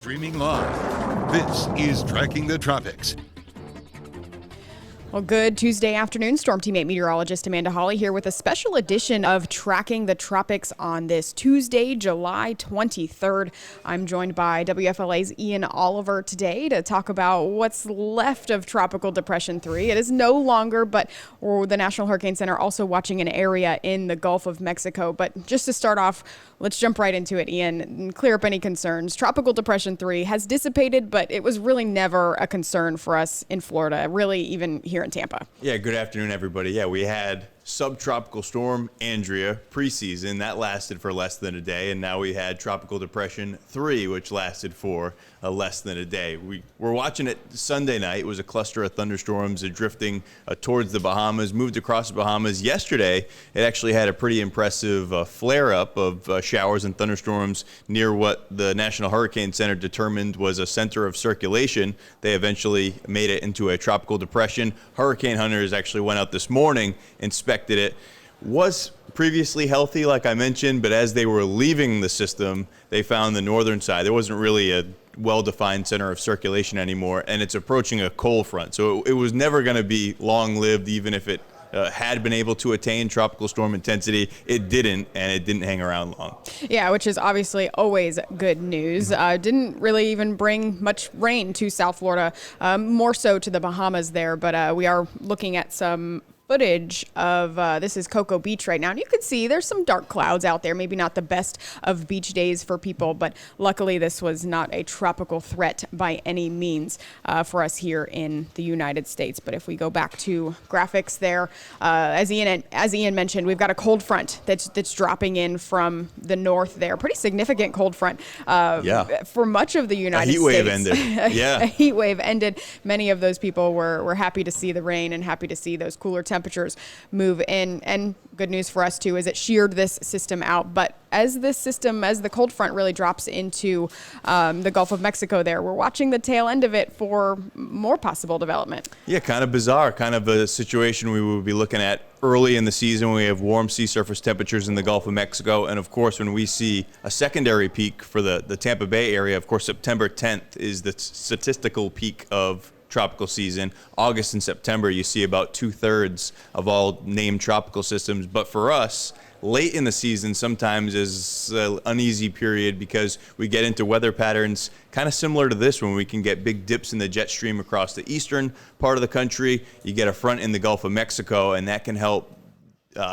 Streaming live, this is Tracking the Tropics. Well, good Tuesday afternoon. Storm Team 8 meteorologist Amanda Hawley here with a special edition of Tracking the Tropics on this Tuesday, July 23rd. I'm joined by WFLA's Ian Oliver today to talk about what's left of Tropical Depression 3. It is no longer, but the National Hurricane Center also watching an area in the Gulf of Mexico. But just to start off, let's jump right into it, Ian, and clear up any concerns. Tropical Depression 3 has dissipated, but it was really never a concern for us in Florida, really even here in Tampa. Yeah, good afternoon, everybody. Yeah, we had subtropical storm Andrea preseason. That lasted for less than a day, and now we had Tropical Depression 3, which lasted for less than a day. We were watching it Sunday night. It was a cluster of thunderstorms drifting towards the Bahamas, moved across the Bahamas. Yesterday, it actually had a pretty impressive flare-up of showers and thunderstorms near what the National Hurricane Center determined was a center of circulation. They eventually made it into a tropical depression. Hurricane hunters actually went out this morning, inspected it. Was previously healthy, like I mentioned, but as they were leaving the system, they found the northern side. There wasn't really a well-defined center of circulation anymore, and it's approaching a cold front. So it was never going to be long-lived, even if it had been able to attain tropical storm intensity. It didn't, and it didn't hang around long. Yeah, which is obviously always good news. Didn't really even bring much rain to South Florida, more so to the Bahamas there, but we are looking at some footage of this is Cocoa Beach right now, and you can see there's some dark clouds out there. Maybe not the best of beach days for people, but luckily this was not a tropical threat by any means for us here in the United States. But if we go back to graphics there, as Ian mentioned, we've got a cold front that's dropping in from the north there. Pretty significant cold front for much of the United States. A heat wave ended. Yeah. A heat wave ended. Many of those people were happy to see the rain and happy to see those cooler temperatures move in. And good news for us too is it sheared this system out. But as the cold front really drops into the Gulf of Mexico there, we're watching the tail end of it for more possible development. Yeah, kind of bizarre, kind of a situation we will be looking at early in the season when we have warm sea surface temperatures in the Gulf of Mexico. And of course, when we see a secondary peak for the Tampa Bay area, of course, September 10th is the statistical peak of tropical season. August and September, you see about 2/3 of all named tropical systems. But for us, late in the season sometimes is an uneasy period because we get into weather patterns kind of similar to this when we can get big dips in the jet stream across the eastern part of the country. You get a front in the Gulf of Mexico, and that can help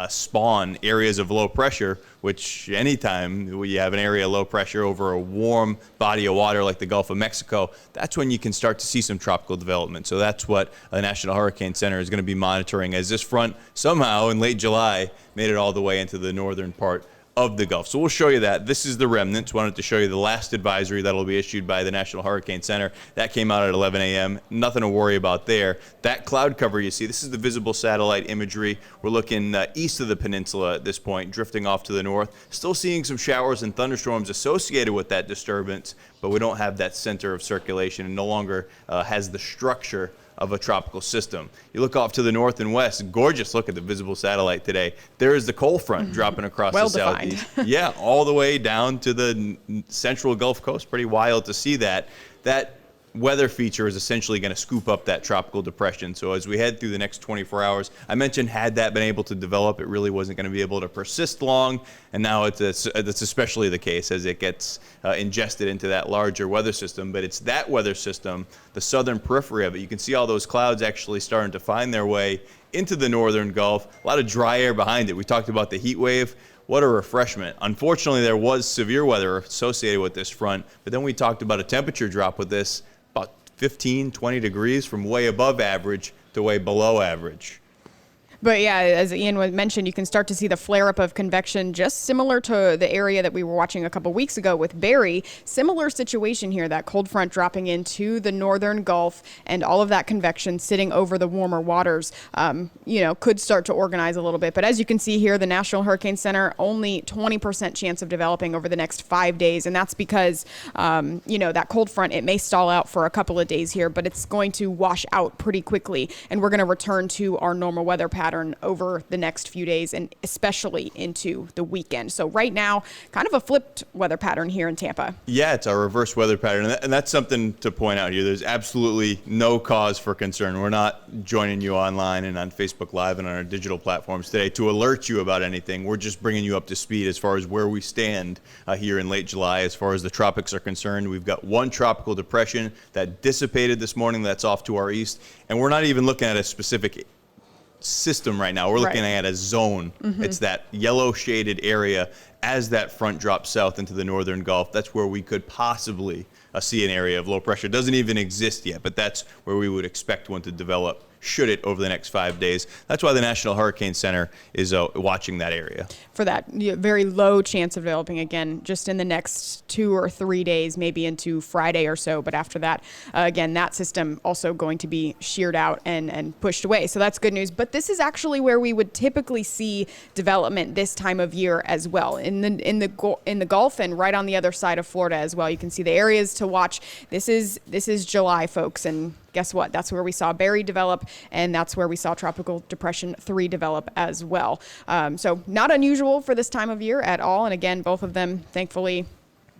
spawn areas of low pressure, which anytime we have an area of low pressure over a warm body of water like the Gulf of Mexico, that's when you can start to see some tropical development. So that's what the National Hurricane Center is going to be monitoring as this front somehow in late July made it all the way into the northern part of the Gulf. So we'll show you that. This is the remnants. Wanted to show you the last advisory that'll be issued by the National Hurricane Center. That came out at 11 a.m. Nothing to worry about there. That cloud cover you see, this is the visible satellite imagery. We're looking east of the peninsula at this point, drifting off to the north. Still seeing some showers and thunderstorms associated with that disturbance, but we don't have that center of circulation and no longer has the structure of a tropical system. You look off to the north and west, gorgeous look at the visible satellite today. There is the cold front dropping across the southeast. Yeah, all the way down to the central Gulf Coast. Pretty wild to see that. That weather feature is essentially going to scoop up that tropical depression. So as we head through the next 24 hours, I mentioned had that been able to develop, it really wasn't going to be able to persist long. And now it's especially the case as it gets ingested into that larger weather system. But it's that weather system, the southern periphery of it. You can see all those clouds actually starting to find their way into the northern Gulf. A lot of dry air behind it. We talked about the heat wave. What a refreshment. Unfortunately, there was severe weather associated with this front. But then we talked about a temperature drop with this, 15, 20 degrees from way above average to way below average. But yeah, as Ian mentioned, you can start to see the flare-up of convection just similar to the area that we were watching a couple weeks ago with Barry. Similar situation here, that cold front dropping into the northern Gulf and all of that convection sitting over the warmer waters, could start to organize a little bit. But as you can see here, the National Hurricane Center, only 20% chance of developing over the next 5 days. And that's because, that cold front, it may stall out for a couple of days here, but it's going to wash out pretty quickly. And we're going to return to our normal weather pattern pattern over the next few days and especially into the weekend. So right now, kind of a flipped weather pattern here in Tampa. Yeah, it's our reverse weather pattern, and that's something to point out here. There's absolutely no cause for concern. We're not joining you online and on Facebook Live and on our digital platforms today to alert you about anything. We're just bringing you up to speed as far as where we stand here in late July as far as the tropics are concerned. We've got one tropical depression that dissipated this morning that's off to our east, and we're not even looking at a specific system right now. We're looking at a zone. It's that yellow shaded area as that front drops south into the northern Gulf. That's where we could possibly see an area of low pressure. It doesn't even exist yet, but that's where we would expect one to develop should it over the next 5 days. That's why the National Hurricane Center is watching that area. For that very low chance of developing again just in the next 2 or 3 days, maybe into Friday or so. But after that, again, that system also going to be sheared out and pushed away. So that's good news. But this is actually where we would typically see development this time of year as well. In the Gulf and right on the other side of Florida as well. You can see the areas to watch. This is July, folks, and guess what? That's where we saw Barry develop, and that's where we saw Tropical Depression 3 develop as well. So not unusual for this time of year at all. And again, both of them, thankfully,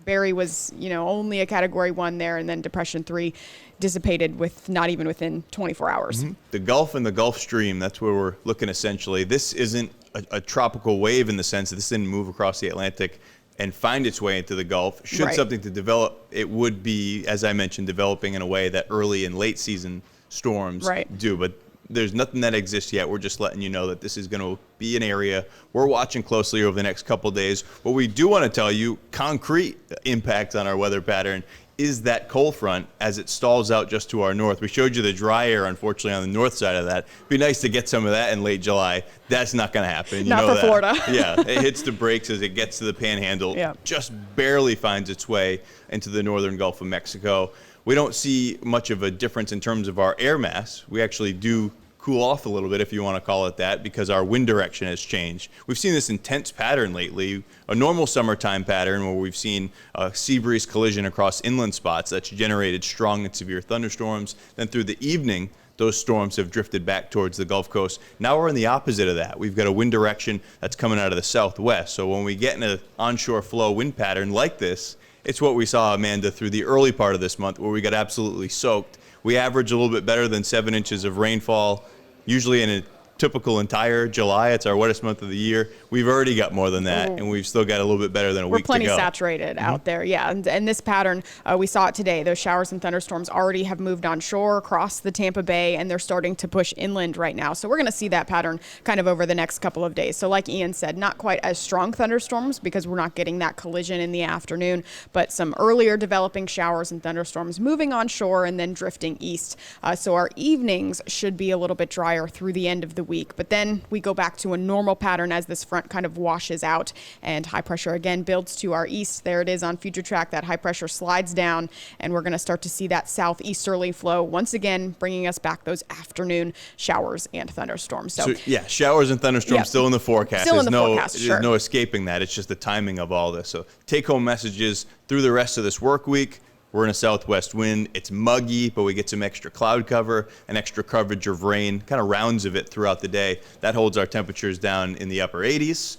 Barry was, only a Category 1 there, and then Depression 3 dissipated with not even within 24 hours. The Gulf and the Gulf Stream, that's where we're looking essentially. This isn't a tropical wave in the sense that this didn't move across the Atlantic and find its way into the Gulf. Should something to develop, it would be, as I mentioned, developing in a way that early and late season storms do. But there's nothing that exists yet. We're just letting you know that this is going to be an area we're watching closely over the next couple of days. What we do want to tell you, concrete impact on our weather pattern is that cold front as it stalls out just to our north. We showed you the dry air, unfortunately, on the north side of that. It'd be nice to get some of that in late July. That's not going to happen. You not know for that. Florida. Yeah, it hits the brakes as it gets to the panhandle. Just barely finds its way into the northern Gulf of Mexico. We don't see much of a difference in terms of our air mass. We actually do cool off a little bit, if you want to call it that, because our wind direction has changed. We've seen this intense pattern lately, a normal summertime pattern where we've seen a sea breeze collision across inland spots that's generated strong and severe thunderstorms. Then through the evening, those storms have drifted back towards the Gulf Coast. Now we're in the opposite of that. We've got a wind direction that's coming out of the southwest. So when we get in an onshore flow wind pattern like this, it's what we saw, Amanda, through the early part of this month where we got absolutely soaked. We average a little bit better than 7 inches of rainfall. Usually in a typical entire July, it's our wettest month of the year. We've already got more than that, and we've still got a little bit better than a week to go. We're plenty saturated out there, and this pattern, we saw it today. Those showers and thunderstorms already have moved onshore across the Tampa Bay, and they're starting to push inland right now. So we're going to see that pattern kind of over the next couple of days. So like Ian said, not quite as strong thunderstorms because we're not getting that collision in the afternoon, but some earlier developing showers and thunderstorms moving onshore and then drifting east. So our evenings should be a little bit drier through the end of the week, but then we go back to a normal pattern as this front kind of washes out and high pressure again builds to our east. There it is on future track. That high pressure slides down, and we're going to start to see that southeasterly flow once again, bringing us back those afternoon showers and thunderstorms. So yeah, showers and thunderstorms still in the forecast. Still in the forecast, There's no escaping that. It's just the timing of all this. So take home messages through the rest of this work week. We're in a southwest wind. It's muggy, but we get some extra cloud cover and extra coverage of rain, kind of rounds of it throughout the day. That holds our temperatures down in the upper 80s.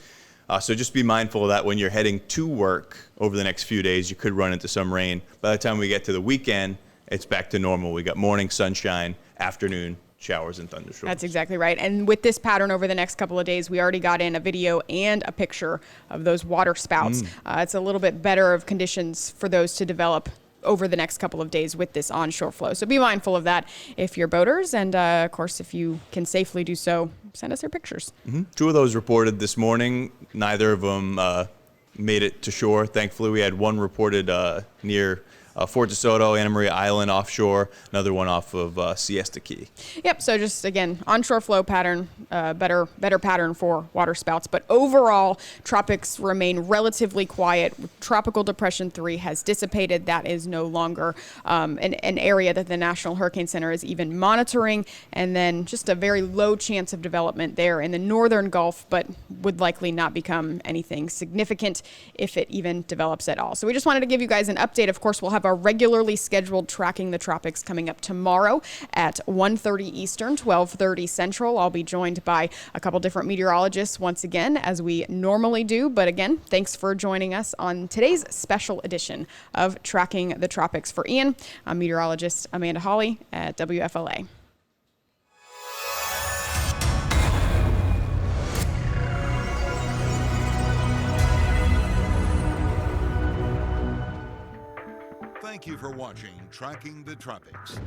So just be mindful of that when you're heading to work over the next few days. You could run into some rain. By the time we get to the weekend, it's back to normal. We got morning sunshine, afternoon showers and thunderstorms. That's exactly right. And with this pattern over the next couple of days, we already got in a video and a picture of those water spouts. It's a little bit better of conditions for those to develop over the next couple of days with this onshore flow. So be mindful of that if you're boaters. And of course, if you can safely do so, send us your pictures. 2 of those reported this morning. Neither of them made it to shore. Thankfully, we had one reported near Fort DeSoto, Anna Maria Island offshore, another one off of Siesta Key. Yep, so just, again, onshore flow pattern, better pattern for water spouts. But overall, tropics remain relatively quiet. Tropical Depression 3 has dissipated. That is no longer an area that the National Hurricane Center is even monitoring. And then just a very low chance of development there in the northern Gulf, but would likely not become anything significant if it even develops at all. So we just wanted to give you guys an update. Of course, we'll have our regularly scheduled Tracking the Tropics coming up tomorrow at 1:30 Eastern, 12:30 Central. I'll be joined by a couple different meteorologists once again, as we normally do. But again, thanks for joining us on today's special edition of Tracking the Tropics. For Ian, I'm meteorologist Amanda Hawley at WFLA. Thank you for watching Tracking the Tropics.